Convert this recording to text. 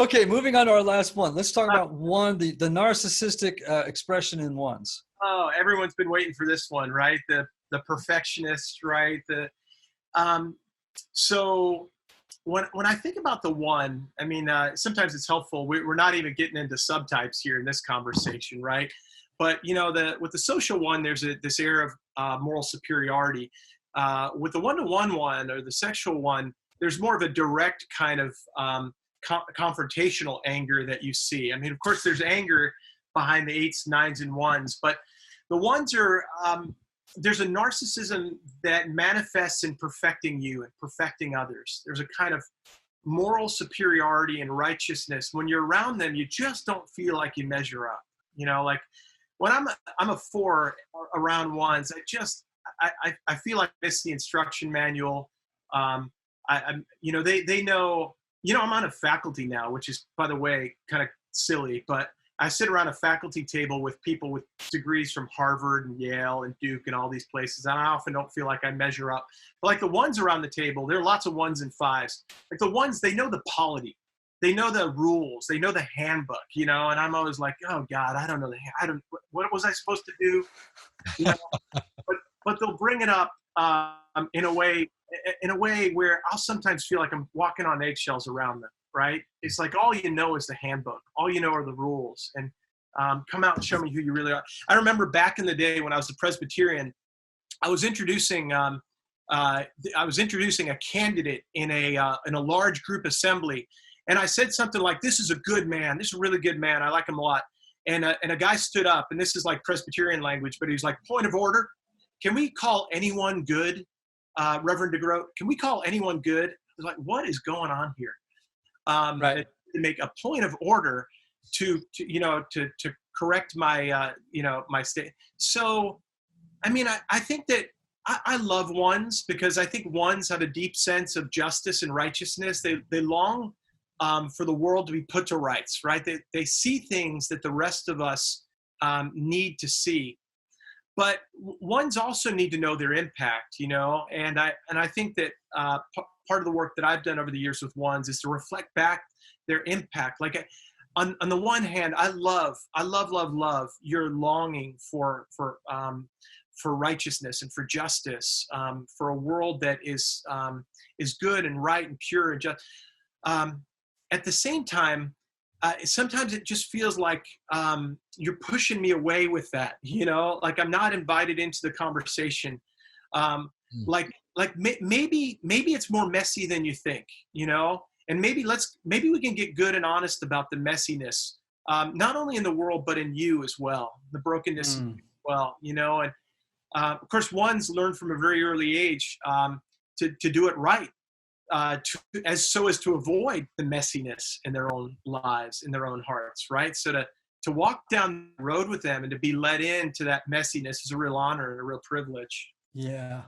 Okay, moving on to our last one. Let's talk about one, the narcissistic expression in ones. Oh, everyone's been waiting for this one, right? The perfectionist, right? So when I think about the one, I mean, sometimes it's helpful. We're not even getting into subtypes here in this conversation, right? But with the social one, there's this air of moral superiority. With the one-to-one one or the sexual one, there's more of a direct kind of confrontational anger that you see. I mean, of course, there's anger behind the 8s, 9s, and 1s, but the ones are, there's a narcissism that manifests in perfecting you and perfecting others. There's a kind of moral superiority and righteousness. When you're around them, you just don't feel like you measure up. Like when I'm a 4 around ones, I feel like I miss the instruction manual. They know, I'm on a faculty now, which is, by the way, kind of silly, but I sit around a faculty table with people with degrees from Harvard and Yale and Duke and all these places. And I often don't feel like I measure up. But like the ones around the table, there are lots of 1s and 5s. Like the ones, they know the polity. They know the rules. They know the handbook, and I'm always like, oh God, I don't know. What was I supposed to do? But they'll bring it up in a way where I'll sometimes feel like I'm walking on eggshells around them, right? It's like all you know is the handbook. All you know are the rules. And come out and show me who you really are. I remember back in the day when I was a Presbyterian, I was introducing a candidate in a large group assembly. And I said something like, this is a good man. This is a really good man. I like him a lot. And a guy stood up, and this is like Presbyterian language, but he's like, point of order. Can we call anyone good? Reverend DeGroat, can we call anyone good? I was like, what is going on here? Right. To make a point of order to correct my, my state. So, I mean, I think that I love ones because I think ones have a deep sense of justice and righteousness. They long for the world to be put to rights, right? They see things that the rest of us need to see. But ones also need to know their impact, and I think that part of the work that I've done over the years with ones is to reflect back their impact. Like on the one hand, I love your longing for righteousness and for justice, for a world that is good and right and pure and just. At the same time, sometimes it just feels like you're pushing me away with that, like I'm not invited into the conversation. Like maybe it's more messy than you think, and maybe we can get good and honest about the messiness, not only in the world, but in you as well, the brokenness as well, and of course, ones learn from a very early age to do it right. As to avoid the messiness in their own lives, in their own hearts, right? So to walk down the road with them and to be let into that messiness is a real honor and a real privilege. Yeah.